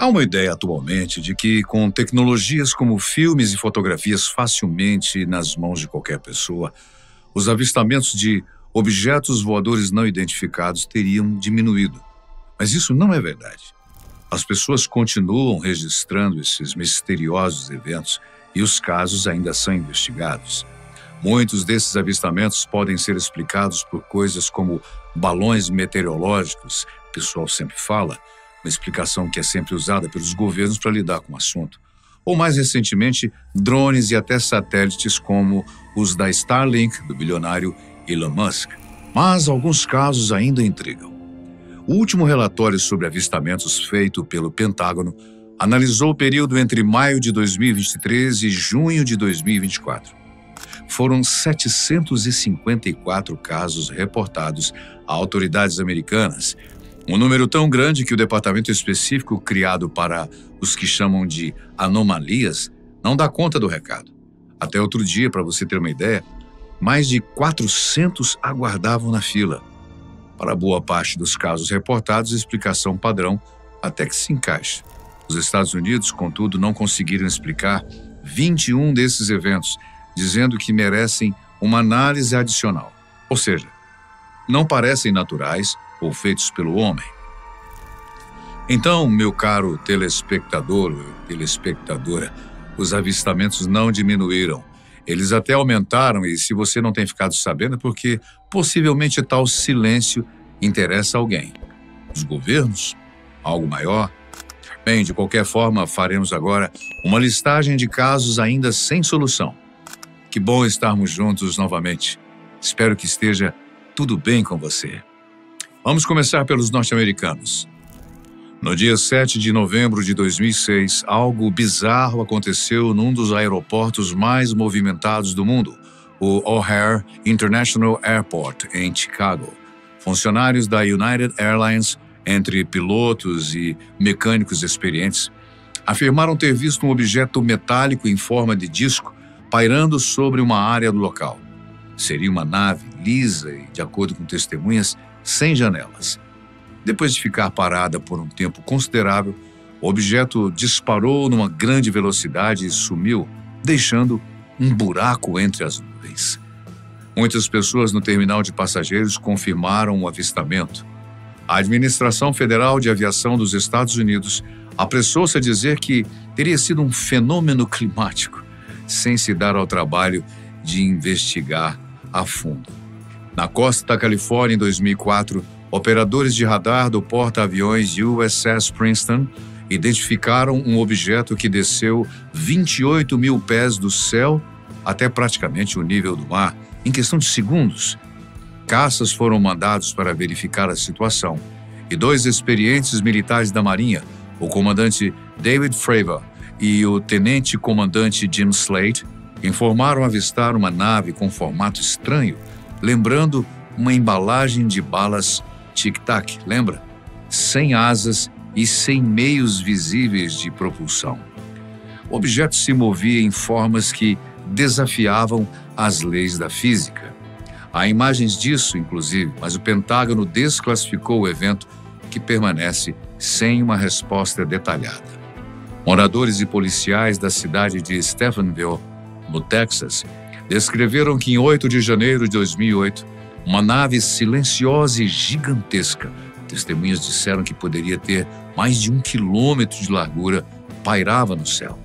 Há uma ideia atualmente de que, com tecnologias como filmes e fotografias facilmente nas mãos de qualquer pessoa, os avistamentos de objetos voadores não identificados teriam diminuído. Mas isso não é verdade. As pessoas continuam registrando esses misteriosos eventos e os casos ainda são investigados. Muitos desses avistamentos podem ser explicados por coisas como balões meteorológicos, o pessoal sempre fala, uma explicação que é sempre usada pelos governos para lidar com o assunto. Ou mais recentemente, drones e até satélites como os da Starlink, do bilionário Elon Musk. Mas alguns casos ainda intrigam. O último relatório sobre avistamentos feito pelo Pentágono analisou o período entre maio de 2023 e junho de 2024. Foram 754 casos reportados a autoridades americanas, um número tão grande que o departamento específico criado para os que chamam de anomalias não dá conta do recado. Até outro dia, para você ter uma ideia, mais de 400 aguardavam na fila. Para boa parte dos casos reportados, explicação padrão até que se encaixa. Os Estados Unidos, contudo, não conseguiram explicar 21 desses eventos, dizendo que merecem uma análise adicional. Ou seja, não parecem naturais ou feitos pelo homem. Então, meu caro telespectador ou telespectadora, os avistamentos não diminuíram. Eles até aumentaram e se você não tem ficado sabendo é porque possivelmente tal silêncio interessa a alguém. Os governos? Algo maior? Bem, de qualquer forma, faremos agora uma listagem de casos ainda sem solução. Que bom estarmos juntos novamente. Espero que esteja tudo bem com você. Vamos começar pelos norte-americanos. No dia 7 de novembro de 2006, algo bizarro aconteceu num dos aeroportos mais movimentados do mundo, o O'Hare International Airport, em Chicago. Funcionários da United Airlines, entre pilotos e mecânicos experientes, afirmaram ter visto um objeto metálico em forma de disco pairando sobre uma área do local. Seria uma nave lisa e, de acordo com testemunhas, sem janelas. Depois de ficar parada por um tempo considerável, o objeto disparou numa grande velocidade e sumiu, deixando um buraco entre as nuvens. Muitas pessoas no terminal de passageiros confirmaram o avistamento. A Administração Federal de Aviação dos Estados Unidos apressou-se a dizer que teria sido um fenômeno climático, sem se dar ao trabalho de investigar a fundo. Na costa da Califórnia, em 2004, operadores de radar do porta-aviões USS Princeton identificaram um objeto que desceu 28 mil pés do céu até praticamente o nível do mar, em questão de segundos. Caças foram mandados para verificar a situação e dois experientes militares da Marinha, o comandante David Fravor e o tenente-comandante Jim Slate, informaram avistar uma nave com formato estranho, lembrando uma embalagem de balas tic-tac, lembra? Sem asas e sem meios visíveis de propulsão. O objeto se movia em formas que desafiavam as leis da física. Há imagens disso, inclusive, mas o Pentágono desclassificou o evento que permanece sem uma resposta detalhada. Moradores e policiais da cidade de Stephenville, no Texas, descreveram que em 8 de janeiro de 2008, uma nave silenciosa e gigantesca, testemunhas disseram que poderia ter mais de 1 quilômetro de largura, pairava no céu.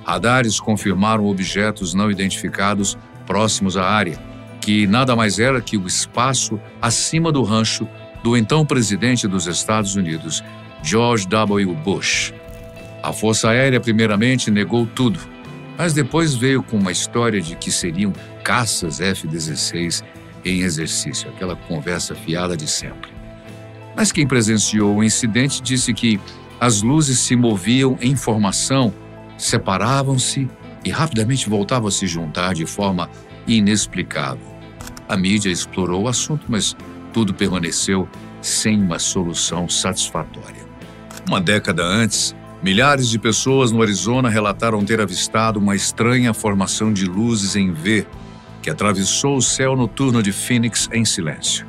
Radares confirmaram objetos não identificados próximos à área, que nada mais era que o espaço acima do rancho do então presidente dos Estados Unidos, George W. Bush. A Força Aérea primeiramente negou tudo, mas depois veio com uma história de que seriam caças F-16 em exercício, aquela conversa fiada de sempre. Mas quem presenciou o incidente disse que as luzes se moviam em formação, separavam-se e rapidamente voltavam a se juntar de forma inexplicável. A mídia explorou o assunto, mas tudo permaneceu sem uma solução satisfatória. Uma década antes, milhares de pessoas no Arizona relataram ter avistado uma estranha formação de luzes em V que atravessou o céu noturno de Phoenix em silêncio.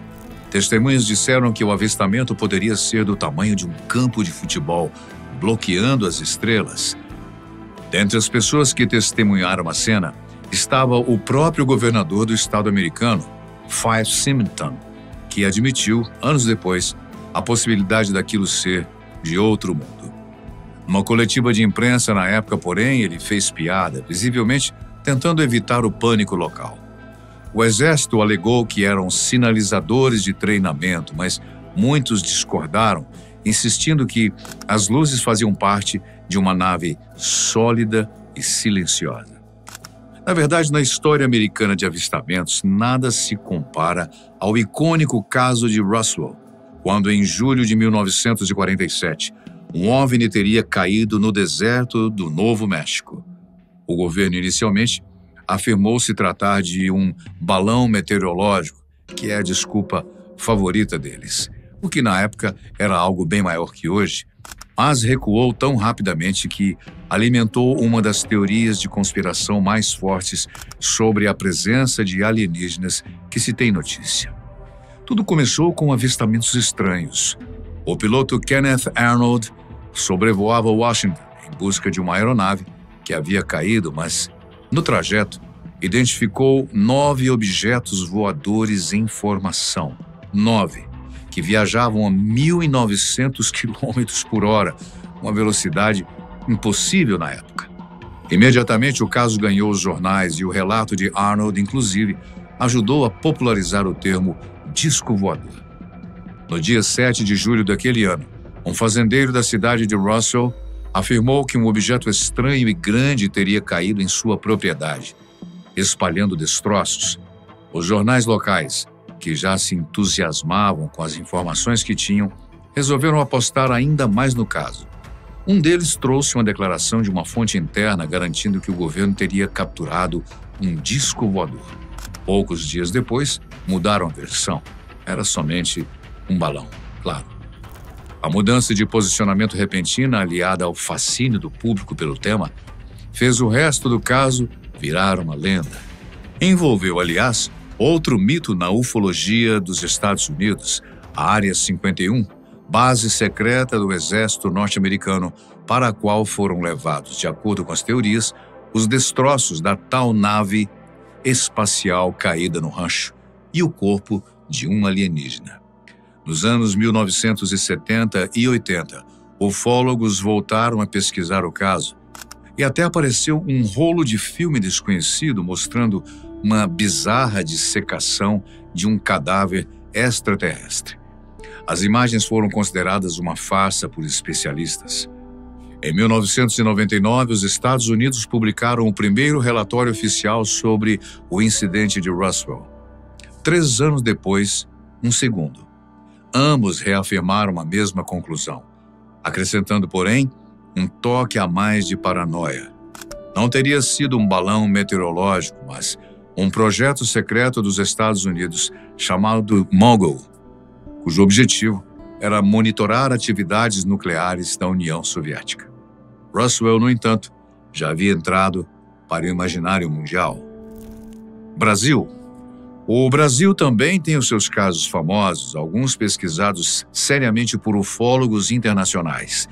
Testemunhas disseram que o avistamento poderia ser do tamanho de um campo de futebol, bloqueando as estrelas. Dentre as pessoas que testemunharam a cena, estava o próprio governador do estado americano, Fife Symington, que admitiu, anos depois, a possibilidade daquilo ser de outro mundo. Numa coletiva de imprensa na época, porém, ele fez piada, visivelmente tentando evitar o pânico local. O exército alegou que eram sinalizadores de treinamento, mas muitos discordaram, insistindo que as luzes faziam parte de uma nave sólida e silenciosa. Na verdade, na história americana de avistamentos, nada se compara ao icônico caso de Roswell, quando em julho de 1947, um OVNI teria caído no deserto do Novo México. O governo inicialmente afirmou se tratar de um balão meteorológico, que é a desculpa favorita deles, o que na época era algo bem maior que hoje, mas recuou tão rapidamente que alimentou uma das teorias de conspiração mais fortes sobre a presença de alienígenas que se tem notícia. Tudo começou com avistamentos estranhos. O piloto Kenneth Arnold sobrevoava Washington em busca de uma aeronave que havia caído, mas, no trajeto, identificou 9 objetos voadores em formação. 9, que viajavam a 1.900 km por hora, uma velocidade impossível na época. Imediatamente o caso ganhou os jornais e o relato de Arnold, inclusive, ajudou a popularizar o termo disco voador. No dia 7 de julho daquele ano, um fazendeiro da cidade de Roswell afirmou que um objeto estranho e grande teria caído em sua propriedade, espalhando destroços. Os jornais locais, que já se entusiasmavam com as informações que tinham, resolveram apostar ainda mais no caso. Um deles trouxe uma declaração de uma fonte interna garantindo que o governo teria capturado um disco voador. Poucos dias depois, mudaram a versão. Era somente um balão, claro. A mudança de posicionamento repentina, aliada ao fascínio do público pelo tema, fez o resto do caso virar uma lenda. Envolveu, aliás, outro mito na ufologia dos Estados Unidos, a Área 51, base secreta do exército norte-americano, para a qual foram levados, de acordo com as teorias, os destroços da tal nave espacial caída no rancho e o corpo de um alienígena. Nos anos 1970 e 80, ufólogos voltaram a pesquisar o caso e até apareceu um rolo de filme desconhecido mostrando uma bizarra dissecação de um cadáver extraterrestre. As imagens foram consideradas uma farsa por especialistas. Em 1999, os Estados Unidos publicaram o primeiro relatório oficial sobre o incidente de Roswell. 3 anos depois, um segundo. Ambos reafirmaram a mesma conclusão, acrescentando, porém, um toque a mais de paranoia. Não teria sido um balão meteorológico, mas um projeto secreto dos Estados Unidos chamado Mogul, cujo objetivo era monitorar atividades nucleares da União Soviética. Roswell, no entanto, já havia entrado para o imaginário mundial. Brasil. O Brasil também tem os seus casos famosos, alguns pesquisados seriamente por ufólogos internacionais.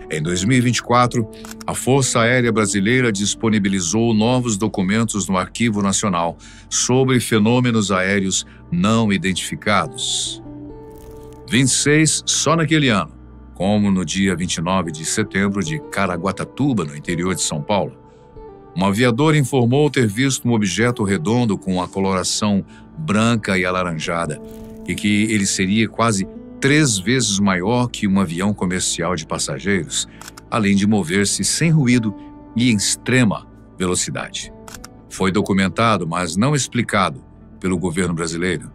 Em 2024, a Força Aérea Brasileira disponibilizou novos documentos no Arquivo Nacional sobre fenômenos aéreos não identificados. 26 só naquele ano, como no dia 29 de setembro de Caraguatatuba, no interior de São Paulo. Um aviador informou ter visto um objeto redondo com a coloração branca e alaranjada e que ele seria quase 3 vezes maior que um avião comercial de passageiros, além de mover-se sem ruído e em extrema velocidade. Foi documentado, mas não explicado, pelo governo brasileiro.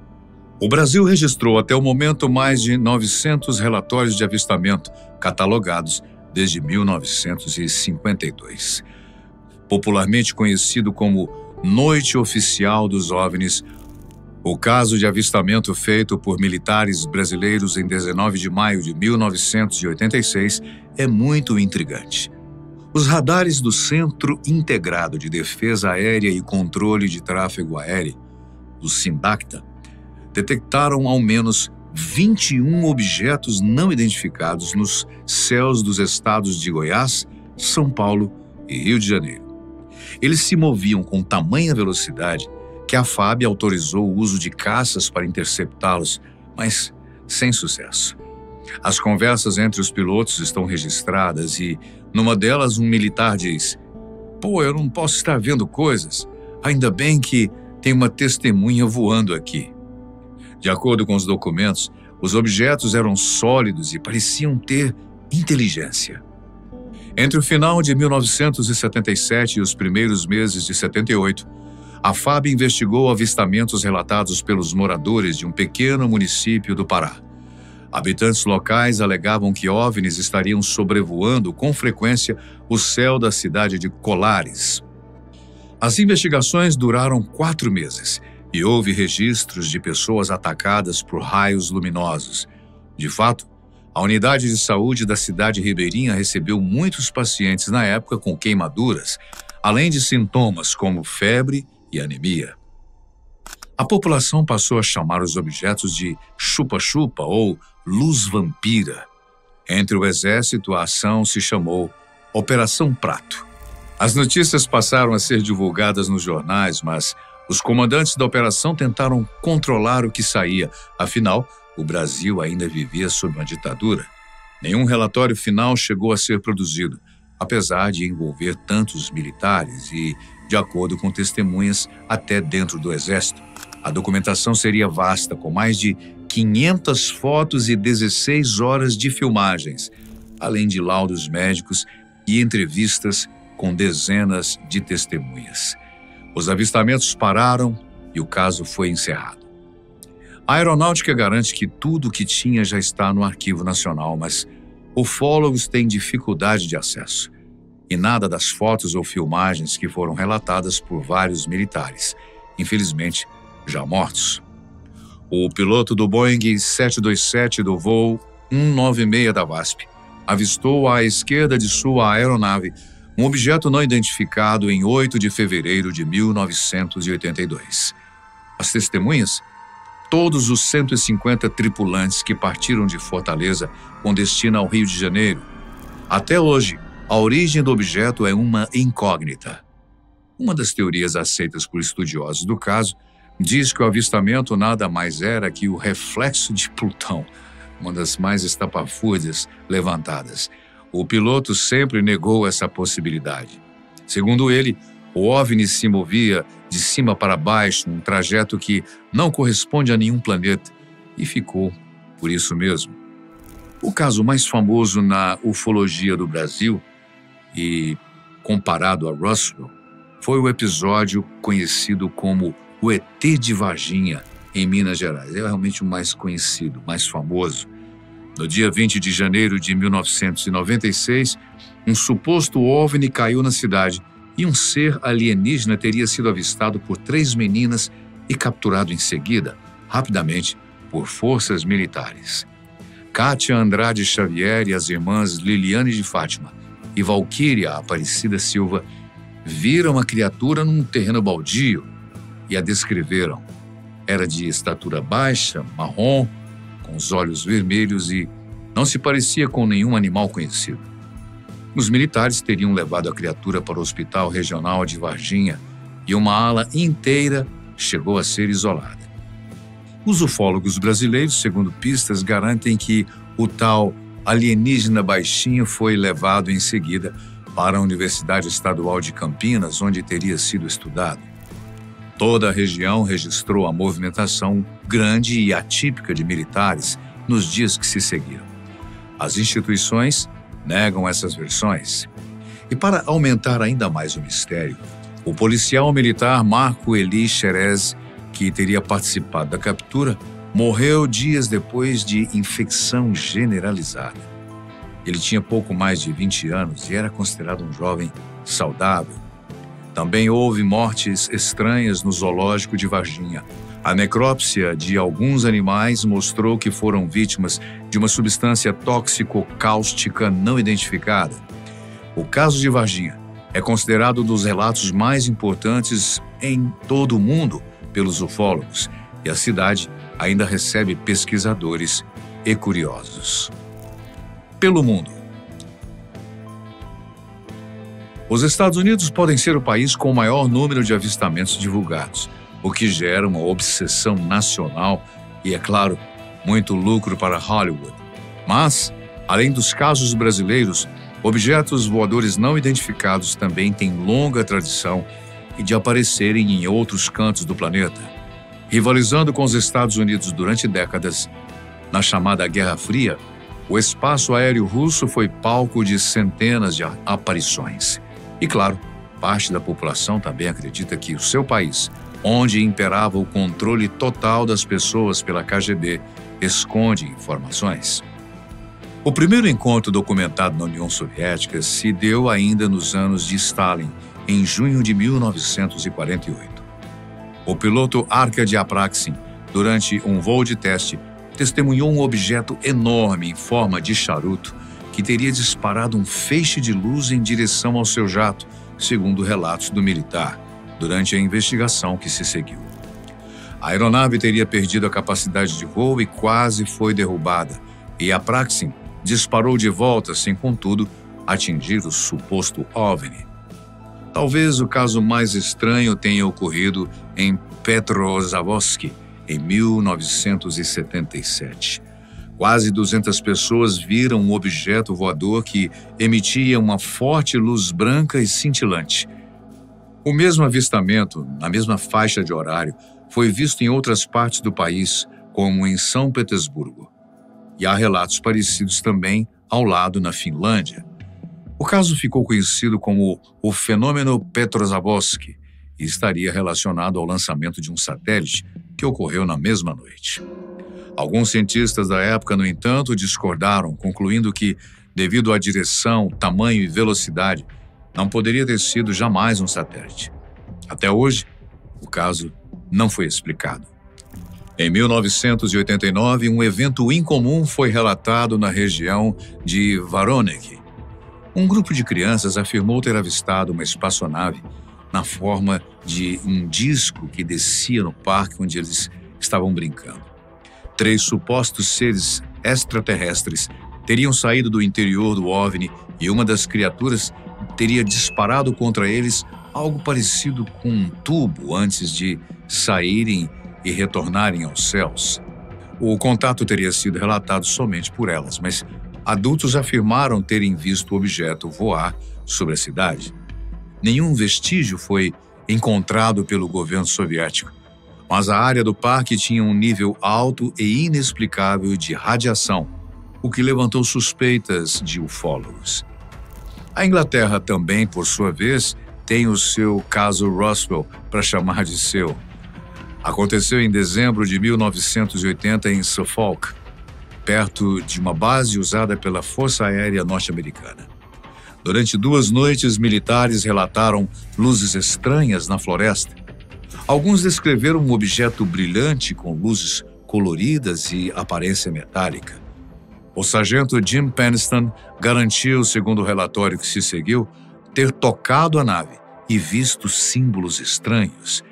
O Brasil registrou até o momento mais de 900 relatórios de avistamento catalogados desde 1952. Popularmente conhecido como Noite Oficial dos OVNIs, o caso de avistamento feito por militares brasileiros em 19 de maio de 1986 é muito intrigante. Os radares do Centro Integrado de Defesa Aérea e Controle de Tráfego Aéreo, o SINDACTA, detectaram ao menos 21 objetos não identificados nos céus dos estados de Goiás, São Paulo e Rio de Janeiro. Eles se moviam com tamanha velocidade que a FAB autorizou o uso de caças para interceptá-los, mas sem sucesso. As conversas entre os pilotos estão registradas e, numa delas, um militar diz: "Pô, eu não posso estar vendo coisas. Ainda bem que tem uma testemunha voando aqui." De acordo com os documentos, os objetos eram sólidos e pareciam ter inteligência. Entre o final de 1977 e os primeiros meses de 78, a FAB investigou avistamentos relatados pelos moradores de um pequeno município do Pará. Habitantes locais alegavam que OVNIs estariam sobrevoando com frequência o céu da cidade de Colares. As investigações duraram 4 meses e houve registros de pessoas atacadas por raios luminosos. De fato, a unidade de saúde da cidade ribeirinha recebeu muitos pacientes na época com queimaduras, além de sintomas como febre e anemia. A população passou a chamar os objetos de chupa-chupa ou luz vampira. Entre o exército, a ação se chamou Operação Prato. As notícias passaram a ser divulgadas nos jornais, mas os comandantes da operação tentaram controlar o que saía. Afinal, o Brasil ainda vivia sob uma ditadura. Nenhum relatório final chegou a ser produzido, apesar de envolver tantos militares e, de acordo com testemunhas, até dentro do exército. A documentação seria vasta, com mais de 500 fotos e 16 horas de filmagens, além de laudos médicos e entrevistas com dezenas de testemunhas. Os avistamentos pararam e o caso foi encerrado. A aeronáutica garante que tudo o que tinha já está no Arquivo Nacional, mas ufólogos têm dificuldade de acesso. E nada das fotos ou filmagens que foram relatadas por vários militares, infelizmente já mortos. O piloto do Boeing 727 do voo 196 da VASP avistou à esquerda de sua aeronave um objeto não identificado em 8 de fevereiro de 1982. As testemunhas? Todos os 150 tripulantes que partiram de Fortaleza com destino ao Rio de Janeiro. Até hoje, a origem do objeto é uma incógnita. Uma das teorias aceitas por estudiosos do caso diz que o avistamento nada mais era que o reflexo de Plutão, uma das mais estapafúrdias levantadas. O piloto sempre negou essa possibilidade. Segundo ele, o OVNI se movia de cima para baixo, um trajeto que não corresponde a nenhum planeta, e ficou por isso mesmo. O caso mais famoso na ufologia do Brasil, e comparado a Roswell, foi o episódio conhecido como o ET de Varginha, em Minas Gerais. É realmente o mais conhecido, mais famoso. No dia 20 de janeiro de 1996, um suposto OVNI caiu na cidade e um ser alienígena teria sido avistado por 3 meninas e capturado em seguida, rapidamente, por forças militares. Kátia Andrade Xavier e as irmãs Liliane de Fátima e Valquíria Aparecida Silva viram a criatura num terreno baldio e a descreveram. Era de estatura baixa, marrom, com os olhos vermelhos e não se parecia com nenhum animal conhecido. Os militares teriam levado a criatura para o Hospital Regional de Varginha e uma ala inteira chegou a ser isolada. Os ufólogos brasileiros, segundo pistas, garantem que o tal alienígena baixinho foi levado em seguida para a Universidade Estadual de Campinas, onde teria sido estudado. Toda a região registrou a movimentação grande e atípica de militares nos dias que se seguiram. As instituições negam essas versões. E para aumentar ainda mais o mistério, o policial militar Marco Eli Xerez, que teria participado da captura, morreu dias depois de infecção generalizada. Ele tinha pouco mais de 20 anos e era considerado um jovem saudável. Também houve mortes estranhas no zoológico de Varginha. A necrópsia de alguns animais mostrou que foram vítimas de uma substância tóxico-cáustica não identificada. O caso de Varginha é considerado um dos relatos mais importantes em todo o mundo pelos ufólogos, e a cidade ainda recebe pesquisadores e curiosos. Pelo mundo. Os Estados Unidos podem ser o país com o maior número de avistamentos divulgados, o que gera uma obsessão nacional e, é claro, muito lucro para Hollywood. Mas, além dos casos brasileiros, objetos voadores não identificados também têm longa tradição e de aparecerem em outros cantos do planeta. Rivalizando com os Estados Unidos durante décadas, na chamada Guerra Fria, o espaço aéreo russo foi palco de centenas de aparições. E claro, parte da população também acredita que o seu país, onde imperava o controle total das pessoas pela KGB, esconde informações. O primeiro encontro documentado na União Soviética se deu ainda nos anos de Stalin, em junho de 1948. O piloto Arkady Apraksin, durante um voo de teste, testemunhou um objeto enorme em forma de charuto que teria disparado um feixe de luz em direção ao seu jato, segundo relatos do militar, durante a investigação que se seguiu. A aeronave teria perdido a capacidade de voo e quase foi derrubada, e Apraksin disparou de volta sem, contudo, atingir o suposto OVNI. Talvez o caso mais estranho tenha ocorrido em Petrozavodsk, em 1977. Quase 200 pessoas viram um objeto voador que emitia uma forte luz branca e cintilante. O mesmo avistamento, na mesma faixa de horário, foi visto em outras partes do país, como em São Petersburgo. E há relatos parecidos também ao lado na Finlândia. O caso ficou conhecido como o fenômeno Petrozavodsk e estaria relacionado ao lançamento de um satélite que ocorreu na mesma noite. Alguns cientistas da época, no entanto, discordaram, concluindo que, devido à direção, tamanho e velocidade, não poderia ter sido jamais um satélite. Até hoje, o caso não foi explicado. Em 1989, um evento incomum foi relatado na região de Voronezh. Um grupo de crianças afirmou ter avistado uma espaçonave na forma de um disco que descia no parque onde eles estavam brincando. 3 supostos seres extraterrestres teriam saído do interior do OVNI e uma das criaturas teria disparado contra eles algo parecido com um tubo antes de saírem e retornarem aos céus. O contato teria sido relatado somente por elas, mas adultos afirmaram terem visto o objeto voar sobre a cidade. Nenhum vestígio foi encontrado pelo governo soviético, mas a área do parque tinha um nível alto e inexplicável de radiação, o que levantou suspeitas de ufólogos. A Inglaterra também, por sua vez, tem o seu caso Roswell para chamar de seu. Aconteceu em dezembro de 1980 em Suffolk, perto de uma base usada pela Força Aérea Norte-Americana. Durante 2 noites, militares relataram luzes estranhas na floresta. Alguns descreveram um objeto brilhante com luzes coloridas e aparência metálica. O sargento Jim Peniston garantiu, segundo o relatório que se seguiu, ter tocado a nave e visto símbolos estranhos.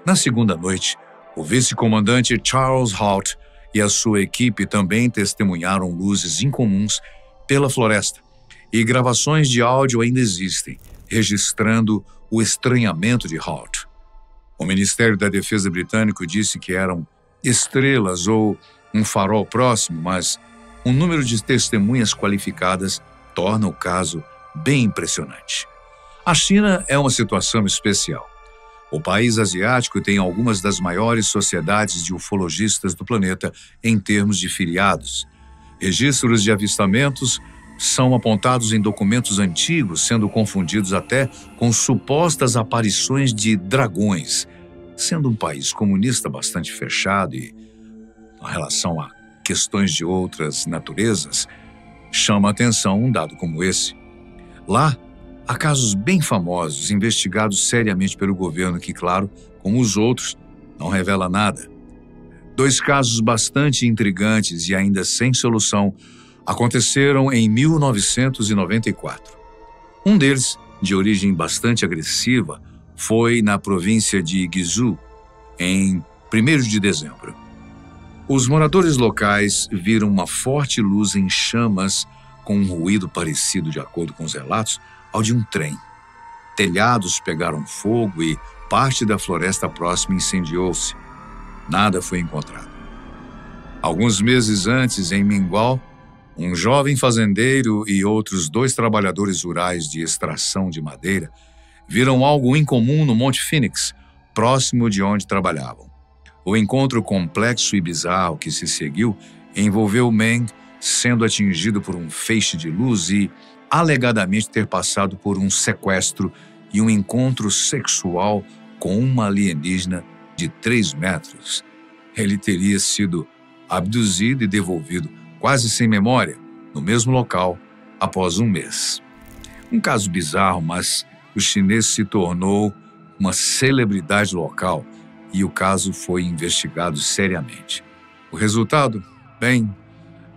Na segunda noite, o vice-comandante Charles Halt e a sua equipe também testemunharam luzes incomuns pela floresta, e gravações de áudio ainda existem, registrando o estranhamento de Halt. O Ministério da Defesa britânico disse que eram estrelas ou um farol próximo, mas o número de testemunhas qualificadas torna o caso bem impressionante. A China é uma situação especial. O país asiático tem algumas das maiores sociedades de ufologistas do planeta em termos de filiados. Registros de avistamentos são apontados em documentos antigos, sendo confundidos até com supostas aparições de dragões. Sendo um país comunista bastante fechado e, em relação a questões de outras naturezas, chama a atenção um dado como esse. Lá, há casos bem famosos, investigados seriamente pelo governo que, claro, como os outros, não revela nada. 2 casos bastante intrigantes e ainda sem solução aconteceram em 1994. Um deles, de origem bastante agressiva, foi na província de Guizhou, em 1º de dezembro. Os moradores locais viram uma forte luz em chamas com um ruído parecido, de acordo com os relatos, ao de um trem. Telhados pegaram fogo e parte da floresta próxima incendiou-se. Nada foi encontrado. Alguns meses antes, em Mingual, um jovem fazendeiro e outros 2 trabalhadores rurais de extração de madeira viram algo incomum no Monte Phoenix, próximo de onde trabalhavam. O encontro complexo e bizarro que se seguiu envolveu Meng sendo atingido por um feixe de luz e, alegadamente, ter passado por um sequestro e um encontro sexual com uma alienígena de 3 metros. Ele teria sido abduzido e devolvido, quase sem memória, no mesmo local, após um mês. Um caso bizarro, mas o chinês se tornou uma celebridade local e o caso foi investigado seriamente. O resultado? Bem,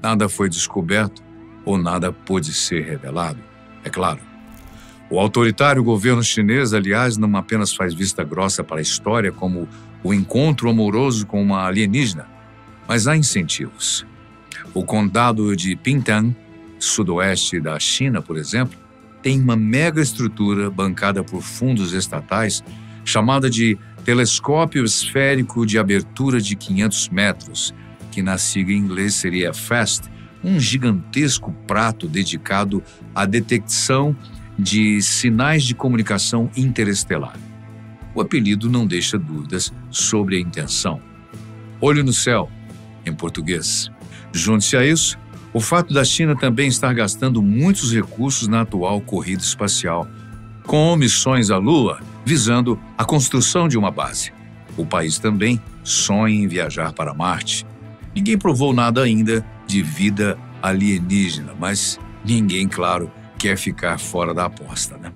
nada foi descoberto ou nada pôde ser revelado, é claro. O autoritário governo chinês, aliás, não apenas faz vista grossa para a história como o encontro amoroso com uma alienígena, mas há incentivos. O condado de Pingtan, sudoeste da China, por exemplo, tem uma mega estrutura bancada por fundos estatais chamada de Telescópio Esférico de Abertura de 500 metros, que na sigla em inglês seria FAST, um gigantesco prato dedicado à detecção de sinais de comunicação interestelar. O apelido não deixa dúvidas sobre a intenção. Olho no céu, em português. Junte-se a isso o fato da China também estar gastando muitos recursos na atual corrida espacial, com missões à Lua visando a construção de uma base. O país também sonha em viajar para Marte. Ninguém provou nada ainda de vida alienígena, mas ninguém, claro, quer ficar fora da aposta, né?